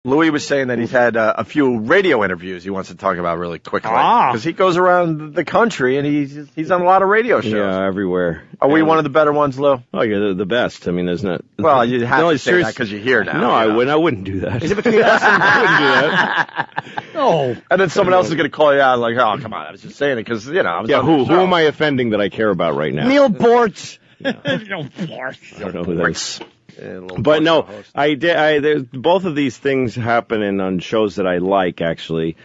Louis was saying that he's had a few radio interviews he wants to talk about really quickly. Because he goes around the country and he's on a lot of radio shows. Yeah, everywhere. Are we one of the better ones, Lou? Oh, you're the best. I mean, there's not... Well, you have to say that because you're here now. No, I wouldn't do that. Is it between us and... I wouldn't do that. No. And then someone else is going to call you out like, oh, come on, I was just saying it because, you know... Who am I offending that I care about right now? Neil Bortz. I don't know who that is. But no, both of these things happen on shows that I like, actually.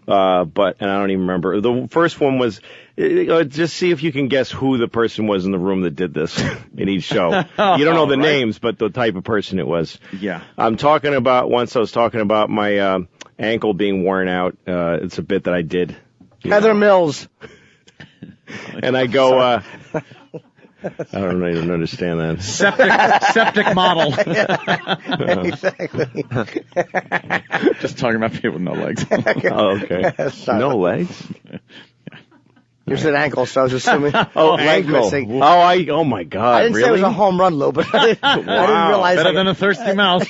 And I don't even remember. The first one was, just see if you can guess who the person was in the room that did this in each show. You don't know the names, but the type of person it was. Yeah. Once I was talking about my ankle being worn out. It's a bit that I did. Heather Mills. And I go, I don't even understand that. Septic model. Exactly. Just talking about people with no legs. Oh, okay. No legs? You said ankle, so I was assuming. Ankle. Missing. Oh my God. I didn't say it was a home run, Lou, but I didn't realize. Better than a thirsty mouse.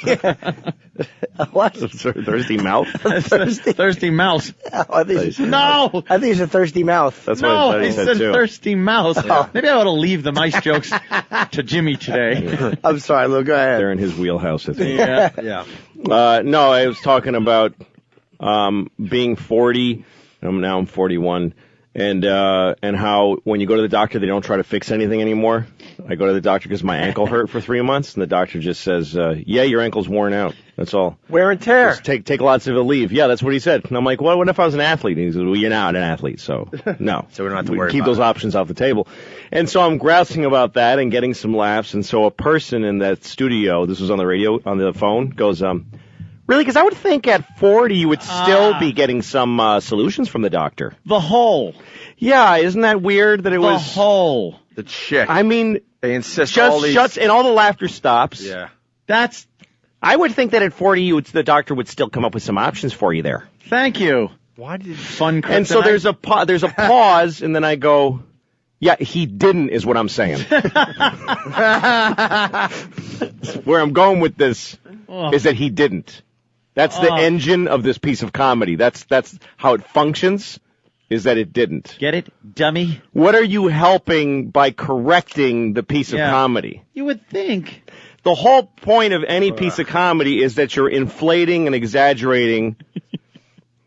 What? Thirsty mouth? Thirsty mouse. Oh, I think it's a thirsty mouth. That's what I thought he he said said too. thirsty mouse. Oh. Maybe I ought to leave the mice jokes to Jimmy today. I'm sorry, Lou. Go ahead. They're in his wheelhouse, I think. Yeah. No, I was talking about being 40. Now I'm 41. And how when you go to the doctor, they don't try to fix anything anymore. I go to the doctor because my ankle hurt for 3 months, and the doctor just says, yeah, your ankle's worn out. That's all. Wear and tear. Just take lots of leave. Yeah, that's what he said. And I'm like, well, what if I was an athlete? And he says, well, you're not an athlete, so no. So we don't have to worry keep about those it. options off the table. And so I'm grousing about that and getting some laughs. And so a person in that studio, this was on the radio, on the phone, goes, really? Because I would think at 40 you would still be getting some solutions from the doctor. The hole. Yeah, isn't that weird that it was... The hole. The chick. I mean... They insist just all these... shuts, and all the laughter stops. Yeah. I would think that at 40 the doctor would still come up with some options for you there. Thank you. Why did... Fun kryptonite. And so there's a pause, and then I go... Yeah, he didn't is what I'm saying. Where I'm going with this is that he didn't. That's the engine of this piece of comedy. That's how it functions, is that it didn't. Get it, dummy? What are you helping by correcting the piece of comedy? You would think. The whole point of any piece of comedy is that you're inflating and exaggerating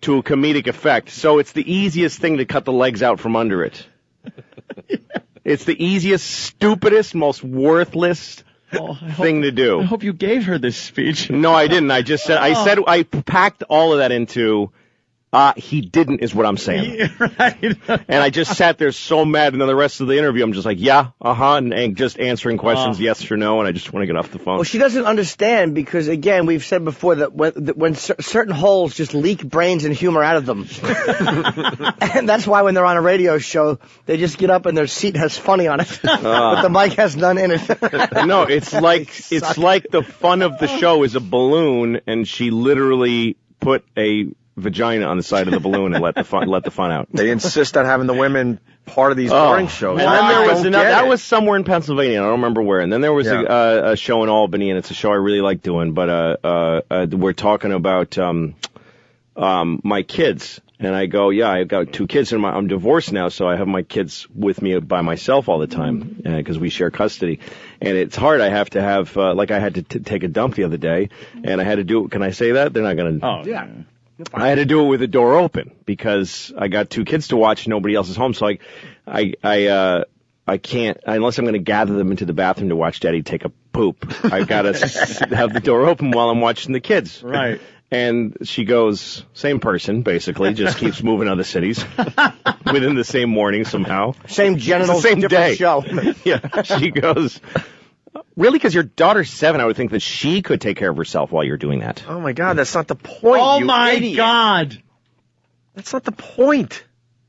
to a comedic effect. So it's the easiest thing to cut the legs out from under it. It's the easiest, stupidest, most worthless thing to do. I hope you gave her this speech. No, I didn't. I just said, I packed all of that into, he didn't is what I'm saying. Yeah, right. And I just sat there so mad, and then the rest of the interview, I'm just like, yeah, and just answering questions, yes or no, and I just want to get off the phone. Well, she doesn't understand because, again, we've said before that when certain holes just leak brains and humor out of them. And that's why when they're on a radio show, they just get up and their seat has funny on it, but the mic has none in it. No, it's like the fun of the show is a balloon, and she literally put a vagina on the side of the balloon and let the fun out. They insist on having the women part of these morning shows. And then there was that was somewhere in Pennsylvania. I don't remember where. And then there was a show in Albany, and it's a show I really like doing. But we're talking about my kids. And I go, yeah, I've got 2 kids, and I'm divorced now, so I have my kids with me by myself all the time because we share custody. And it's hard. I have to have, like I had to take a dump the other day, and I had to do it. Can I say that? They're not going to. Oh, yeah. I had to do it with the door open because I got 2 kids to watch. Nobody else is home, so I can't unless I'm going to gather them into the bathroom to watch Daddy take a poop. I've got to have the door open while I'm watching the kids. Right. And she goes, same person, basically, just keeps moving other cities within the same morning somehow. Same genitals, same different day. show. Yeah. She goes, really? Because your daughter's 7, I would think that she could take care of herself while you're doing that. Oh, my God, that's not the point, Oh, you my idiot. God. That's not the point.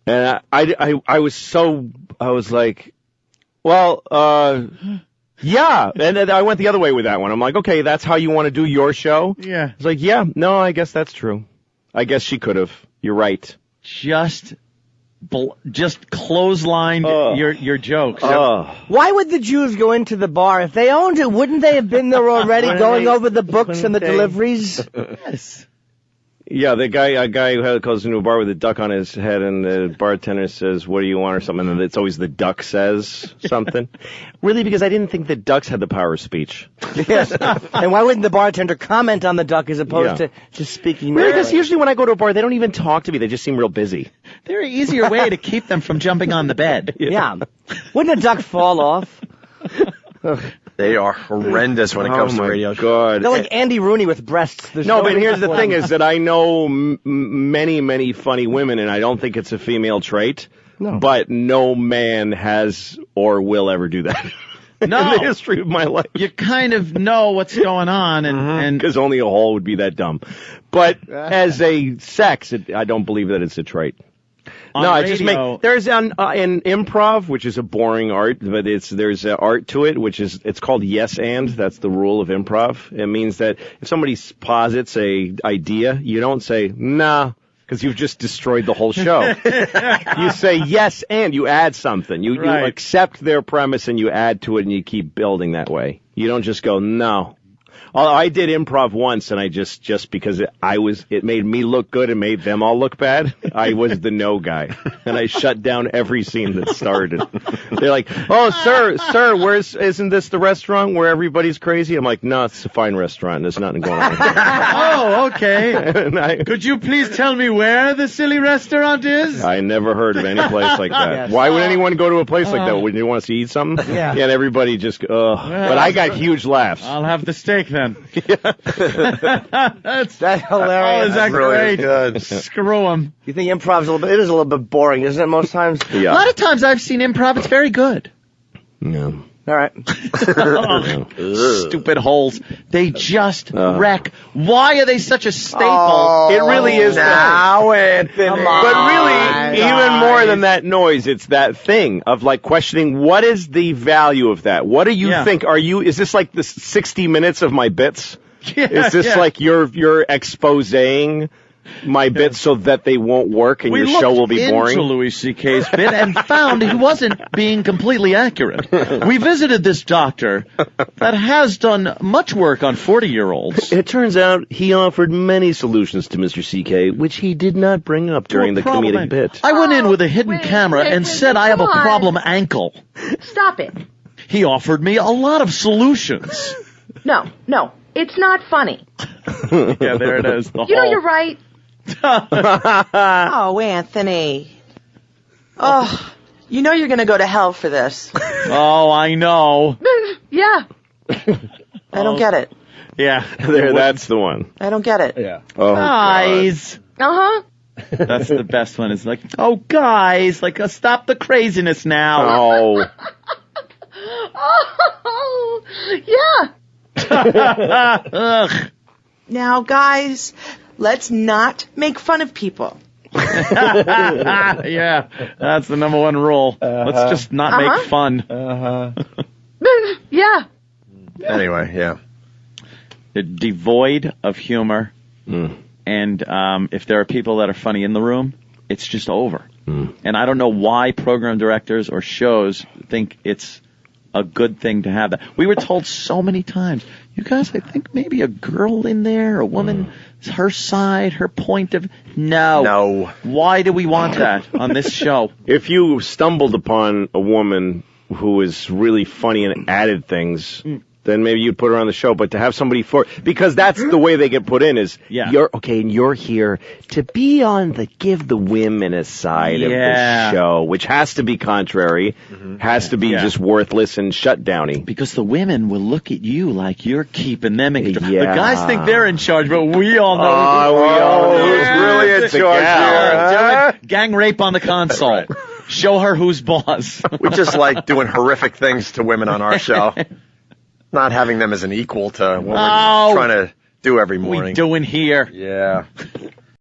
And I was like, well, yeah. And then I went the other way with that one. I'm like, okay, that's how you want to do your show? Yeah. It's like, yeah, no, I guess that's true. I guess she could have. You're right. Just just clotheslined your jokes. Why would the Jews go into the bar? If they owned it, wouldn't they have been there already going over the books and the deliveries? Yes. Yeah, a guy who goes into a bar with a duck on his head, and the bartender says, "What do you want?" or something, and it's always the duck says something. Really, because I didn't think that ducks had the power of speech. Yes. And why wouldn't the bartender comment on the duck as opposed to just speaking? Really, because usually when I go to a bar, they don't even talk to me. They just seem real busy. They're an easier way to keep them from jumping on the bed. Yeah. Wouldn't a duck fall off? They are horrendous when it comes to radio. God. They're like Andy Rooney with breasts. No, but here's the thing is that I know many, many funny women, and I don't think it's a female trait. No. But no man has or will ever do that. No. In the history of my life. You kind of know what's going on, and because only a hole would be that dumb. But as a sex, I don't believe that it's a trait. No, I just there's an improv, which is a boring art, but there's art to it, it's called yes and. That's the rule of improv. It means that if somebody posits a idea, you don't say nah, because you've just destroyed the whole show. You say yes and you add something. You accept their premise and you add to it and you keep building that way. You don't just go no. I did improv once, and I just because it made me look good and made them all look bad, I was the no guy, and I shut down every scene that started. They're like, "Oh, sir, isn't this the restaurant where everybody's crazy?" I'm like, "No, it's a fine restaurant. There's nothing going on." Oh, okay. Could you please tell me where the silly restaurant is? I never heard of any place like that. Yes. Why would anyone go to a place like that? Wouldn't you want to eat something? Yeah. And everybody just, But I got huge laughs. I'll have the steak then. That's hilarious. Oh, is that really great? Good. Screw them. You think improv's it is a little bit boring, isn't it, most times? Yeah. A lot of times I've seen improv, it's very good. Yeah. All right. Stupid holes. They just wreck. Why are they such a staple? Oh, it really is. Now, Anthony. But really, even more than that noise, it's that thing of like questioning what is the value of that? What do you think? Is this like the 60 minutes of my bits? Is this like you're exposing my bits so that they won't work and your show will be boring? We looked into Louis C.K.'s bit and found he wasn't being completely accurate. We visited this doctor that has done much work on 40-year-olds. It turns out he offered many solutions to Mr. C.K., which he did not bring up during the comedic bit. I went in with a hidden camera and said I have a problem ankle. Stop it. He offered me a lot of solutions. No, it's not funny. Yeah, there it is. You know you're right. Oh, Anthony. Oh, you know you're going to go to hell for this. Oh, I know. Yeah. I don't get it. Yeah. That's the one. I don't get it. Yeah. Oh, guys. Uh-huh. That's the best one. It's like, oh, guys, like, stop the craziness now. Oh. Oh, yeah. Ugh. Now, guys, let's not make fun of people. Yeah, that's the number one rule. Let's just not make fun. Yeah. Anyway, yeah. They're devoid of humor. And if there are people that are funny in the room, it's just over. And I don't know why program directors or shows think it's a good thing to have that. We were told so many times, you guys, I think maybe a girl in there, a woman, her side, her point of... No. Why do we want that on this show? If you stumbled upon a woman who is really funny and added things... then maybe you'd put her on the show, but to have somebody because that's the way they get put in is, you're here to be on give the women a side of the show, which has to be contrary, has to be just worthless and shutdowny. Because the women will look at you like you're keeping them in control. The guys think they're in charge, but we all know who's really in charge here. Gang rape on the console. Show her who's boss. We just like doing horrific things to women on our show. Not having them as an equal to what we're trying to do every morning. We doing here. Yeah.